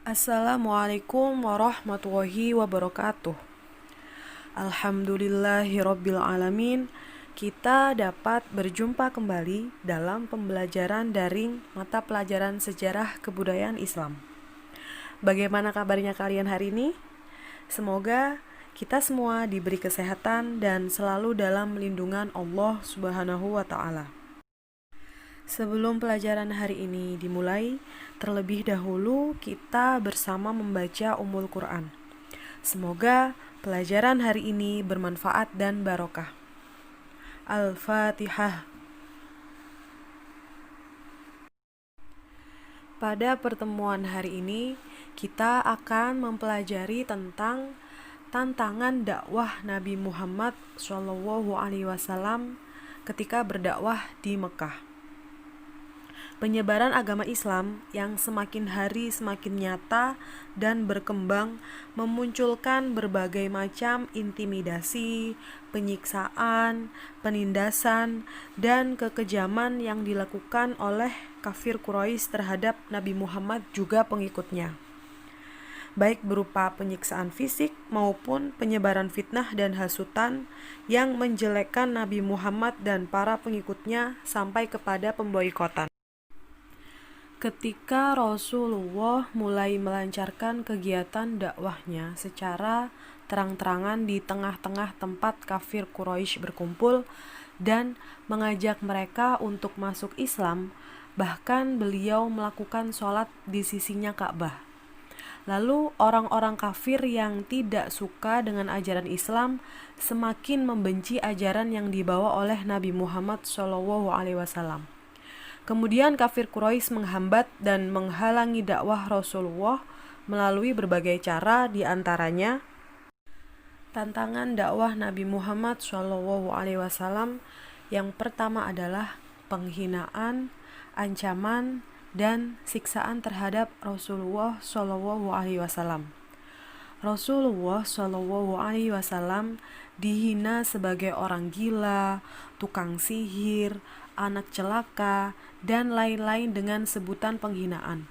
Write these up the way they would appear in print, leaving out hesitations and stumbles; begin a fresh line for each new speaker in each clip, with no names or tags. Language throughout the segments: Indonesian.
Assalamualaikum warahmatullahi wabarakatuh. Alhamdulillahirabbil alamin. Kita dapat berjumpa kembali dalam pembelajaran daring mata pelajaran sejarah kebudayaan Islam. Bagaimana kabarnya kalian hari ini? Semoga kita semua diberi kesehatan dan selalu dalam lindungan Allah Subhanahu wa taala. Sebelum pelajaran hari ini dimulai, terlebih dahulu kita bersama membaca Ummul Quran. Semoga pelajaran hari ini bermanfaat dan barokah. Al-Fatihah. Pada pertemuan hari ini, kita akan mempelajari tentang tantangan dakwah Nabi Muhammad SAW ketika berdakwah di Mekah. Penyebaran agama Islam yang semakin hari semakin nyata dan berkembang memunculkan berbagai macam intimidasi, penyiksaan, penindasan, dan kekejaman yang dilakukan oleh kafir Quraisy terhadap Nabi Muhammad juga pengikutnya, baik berupa penyiksaan fisik maupun penyebaran fitnah dan hasutan yang menjelekkan Nabi Muhammad dan para pengikutnya sampai kepada pemboikotan. Ketika Rasulullah mulai melancarkan kegiatan dakwahnya secara terang-terangan di tengah-tengah tempat kafir Quraisy berkumpul dan mengajak mereka untuk masuk Islam, bahkan beliau melakukan sholat di sisinya Ka'bah. Lalu orang-orang kafir yang tidak suka dengan ajaran Islam semakin membenci ajaran yang dibawa oleh Nabi Muhammad SAW. Kemudian kafir Quraisy menghambat dan menghalangi dakwah Rasulullah melalui berbagai cara, di antaranya tantangan dakwah Nabi Muhammad SAW. Yang pertama adalah penghinaan, ancaman, dan siksaan terhadap Rasulullah SAW. Rasulullah SAW dihina sebagai orang gila, tukang sihir, anak celaka, dan lain-lain dengan sebutan penghinaan.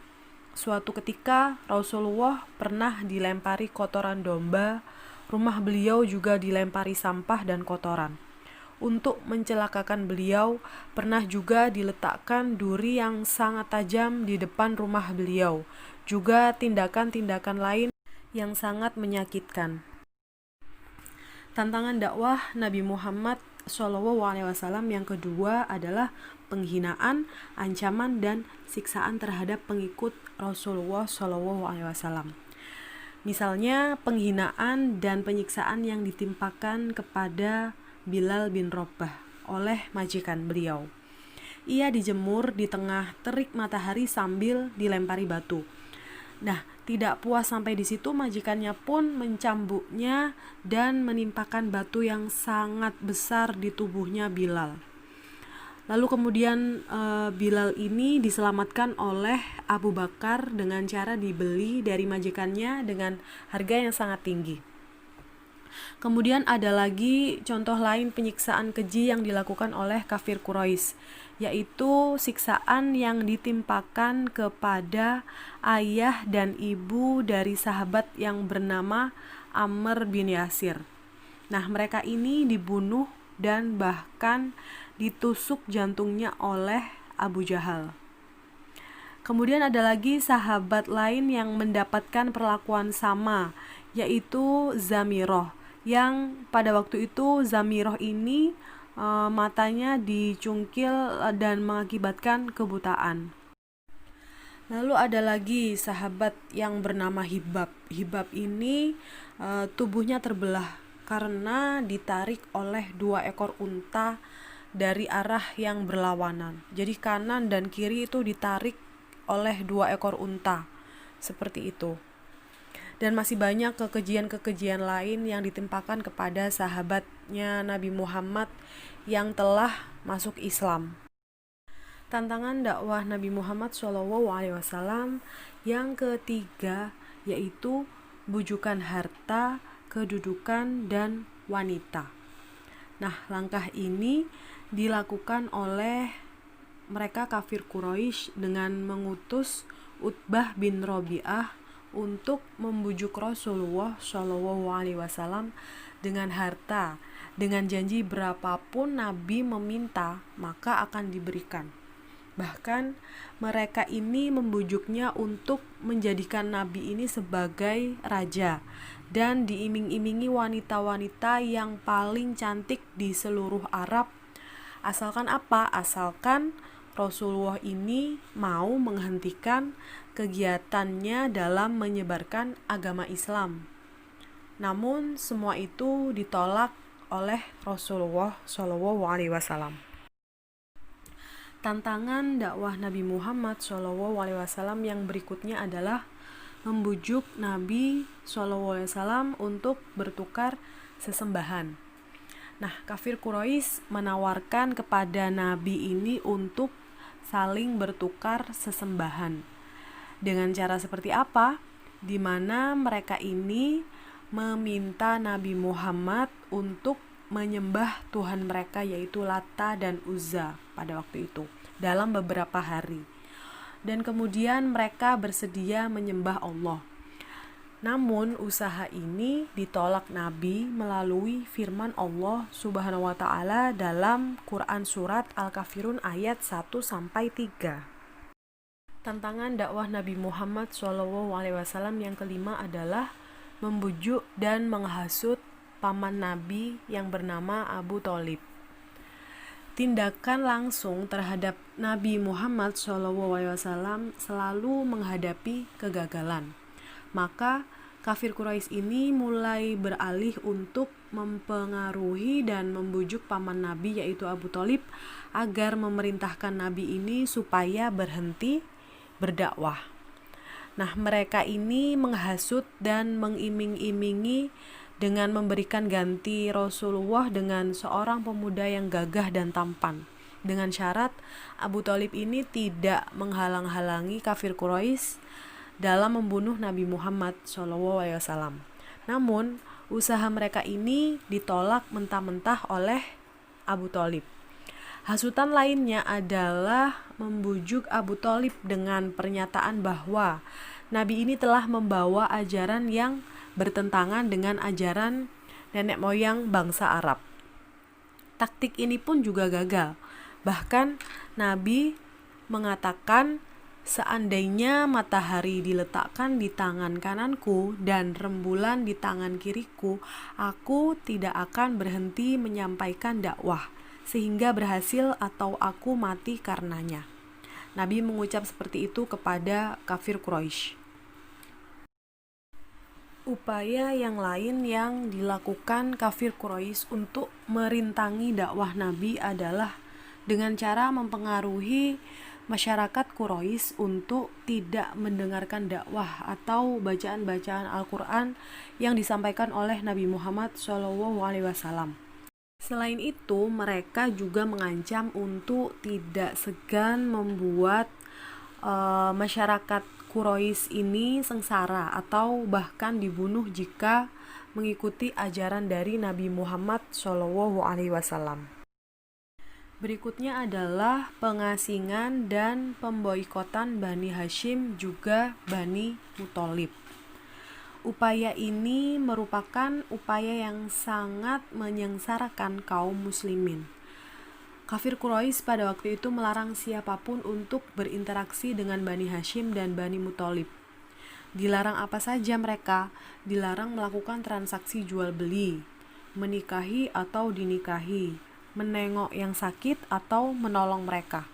Suatu ketika Rasulullah pernah dilempari kotoran domba, rumah beliau juga dilempari sampah dan kotoran. Untuk mencelakakan beliau, pernah juga diletakkan duri yang sangat tajam di depan rumah beliau, juga tindakan-tindakan lain yang sangat menyakitkan. Tantangan dakwah Nabi Muhammad SAW yang kedua adalah penghinaan, ancaman, dan siksaan terhadap pengikut Rasulullah SAW. Misalnya penghinaan dan penyiksaan yang ditimpakan kepada Bilal bin Rabah oleh majikan beliau. Ia dijemur di tengah terik matahari sambil dilempari batu. Nah, tidak puas sampai di situ, majikannya pun mencambuknya dan menimpakan batu yang sangat besar di tubuhnya Bilal. Lalu kemudian Bilal ini diselamatkan oleh Abu Bakar dengan cara dibeli dari majikannya dengan harga yang sangat tinggi. Kemudian ada lagi contoh lain penyiksaan keji yang dilakukan oleh kafir Quraisy, yaitu siksaan yang ditimpakan kepada ayah dan ibu dari sahabat yang bernama Ammar bin Yasir. Nah, mereka ini dibunuh dan bahkan ditusuk jantungnya oleh Abu Jahal. Kemudian ada lagi sahabat lain yang mendapatkan perlakuan sama, yaitu Zamiroh, yang pada waktu itu Zamiroh ini matanya dicungkil dan mengakibatkan kebutaan. Lalu ada lagi sahabat yang bernama Hibab. Hibab ini tubuhnya terbelah karena ditarik oleh 2 ekor unta dari arah yang berlawanan. Jadi kanan dan kiri itu ditarik oleh 2 ekor unta. Seperti itu. Dan masih banyak kekejian-kekejian lain yang ditimpakan kepada sahabatnya Nabi Muhammad yang telah masuk Islam. Tantangan dakwah Nabi Muhammad SAW yang ketiga yaitu bujukan harta, kedudukan, dan wanita. Nah, langkah ini dilakukan oleh mereka kafir Quraisy dengan mengutus Utbah bin Robi'ah untuk membujuk Rasulullah Shallallahu Alaihi Wasallam dengan harta, dengan janji berapapun Nabi meminta maka akan diberikan. Bahkan mereka ini membujuknya untuk menjadikan Nabi ini sebagai raja dan diiming-imingi wanita-wanita yang paling cantik di seluruh Arab. Asalkan apa? Asalkan Rasulullah ini mau menghentikan kegiatannya dalam menyebarkan agama Islam. Namun semua itu ditolak oleh Rasulullah SAW. Tantangan dakwah Nabi Muhammad SAW yang berikutnya adalah membujuk Nabi SAW untuk bertukar sesembahan. Nah, kafir Quraisy menawarkan kepada Nabi ini untuk saling bertukar sesembahan. Dengan cara seperti apa? Di mana mereka ini meminta Nabi Muhammad untuk menyembah Tuhan mereka yaitu Lata dan Uzza pada waktu itu dalam beberapa hari. Dan kemudian mereka bersedia menyembah Allah. Namun usaha ini ditolak Nabi melalui firman Allah Subhanahu wa taala dalam Quran surat Al-Kafirun ayat 1-3. Tantangan dakwah Nabi Muhammad SAW yang kelima adalah membujuk dan menghasut paman Nabi yang bernama Abu Thalib. Tindakan langsung terhadap Nabi Muhammad SAW selalu menghadapi kegagalan. Maka kafir Quraisy ini mulai beralih untuk mempengaruhi dan membujuk paman Nabi yaitu Abu Thalib agar memerintahkan Nabi ini supaya berhenti berdakwah. Nah, mereka ini menghasut dan mengiming-imingi dengan memberikan ganti Rasulullah dengan seorang pemuda yang gagah dan tampan, dengan syarat Abu Thalib ini tidak menghalang-halangi kafir Quraisy dalam membunuh Nabi Muhammad SAW. Namun, usaha mereka ini ditolak mentah-mentah oleh Abu Thalib. Hasutan lainnya adalah membujuk Abu Thalib dengan pernyataan bahwa Nabi ini telah membawa ajaran yang bertentangan dengan ajaran nenek moyang bangsa Arab. Taktik ini pun juga gagal. Bahkan Nabi mengatakan, seandainya matahari diletakkan di tangan kananku dan rembulan di tangan kiriku, aku tidak akan berhenti menyampaikan dakwah sehingga berhasil atau aku mati karenanya. Nabi mengucap seperti itu kepada kafir Quraisy. Upaya yang lain yang dilakukan kafir Quraisy untuk merintangi dakwah Nabi adalah dengan cara mempengaruhi masyarakat Quraisy untuk tidak mendengarkan dakwah atau bacaan-bacaan Al-Quran yang disampaikan oleh Nabi Muhammad SAW. Selain itu, mereka juga mengancam untuk tidak segan membuat masyarakat Quraisy ini sengsara atau bahkan dibunuh jika mengikuti ajaran dari Nabi Muhammad SAW. Berikutnya adalah pengasingan dan pemboikotan Bani Hashim juga Bani Muthalib. Upaya ini merupakan upaya yang sangat menyengsarakan kaum muslimin. Kafir Quraisy pada waktu itu melarang siapapun untuk berinteraksi dengan Bani Hashim dan Bani Muthalib. Dilarang apa saja mereka? Dilarang melakukan transaksi jual beli, menikahi atau dinikahi, menengok yang sakit atau menolong mereka.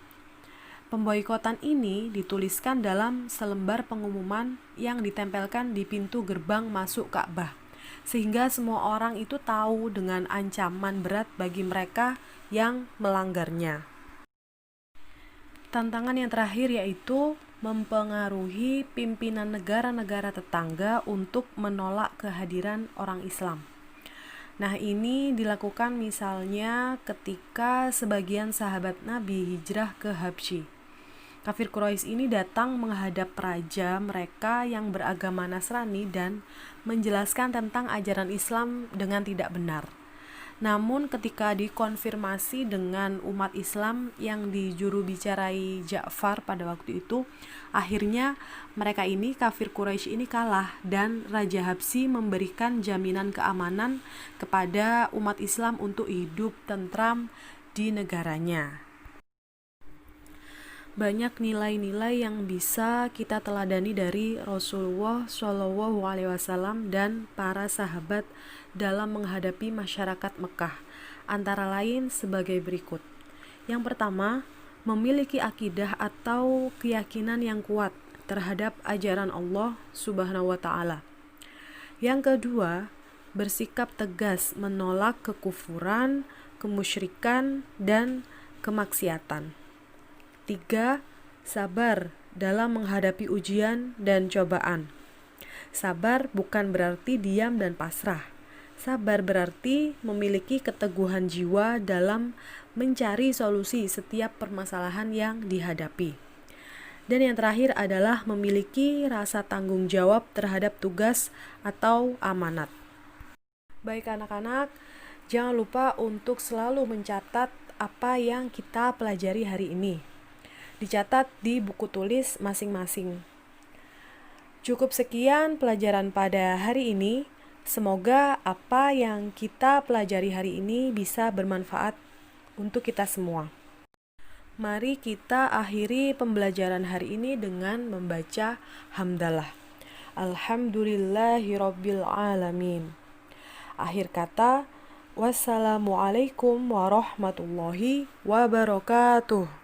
Pemboikotan ini dituliskan dalam selembar pengumuman yang ditempelkan di pintu gerbang masuk Ka'bah, sehingga semua orang itu tahu dengan ancaman berat bagi mereka yang melanggarnya. Tantangan yang terakhir yaitu mempengaruhi pimpinan negara-negara tetangga untuk menolak kehadiran orang Islam. Nah, ini dilakukan misalnya ketika sebagian sahabat Nabi hijrah ke Habsyi. Kafir Quraisy ini datang menghadap raja mereka yang beragama Nasrani dan menjelaskan tentang ajaran Islam dengan tidak benar. Namun ketika dikonfirmasi dengan umat Islam yang dijuru bicarai Ja'far pada waktu itu, akhirnya mereka ini, kafir Quraisy ini kalah, dan Raja Habsyi memberikan jaminan keamanan kepada umat Islam untuk hidup tentram di negaranya. Banyak nilai-nilai yang bisa kita teladani dari Rasulullah SAW dan para sahabat dalam menghadapi masyarakat Mekah, antara lain sebagai berikut. Yang pertama, memiliki akidah atau keyakinan yang kuat terhadap ajaran Allah Subhanahu wa Ta'ala. Yang kedua, bersikap tegas menolak kekufuran, kemusyrikan, dan kemaksiatan. 3. Sabar dalam menghadapi ujian dan cobaan. Sabar bukan berarti diam dan pasrah. Sabar berarti memiliki keteguhan jiwa dalam mencari solusi setiap permasalahan yang dihadapi. Dan yang terakhir adalah memiliki rasa tanggung jawab terhadap tugas atau amanat. Baik anak-anak, jangan lupa untuk selalu mencatat apa yang kita pelajari hari ini. Dicatat di buku tulis masing-masing. Cukup sekian pelajaran pada hari ini. Semoga apa yang kita pelajari hari ini bisa bermanfaat untuk kita semua. Mari kita akhiri pembelajaran hari ini dengan membaca hamdalah. Alhamdulillahirabbil alamin. Akhir kata, wassalamualaikum warahmatullahi wabarakatuh.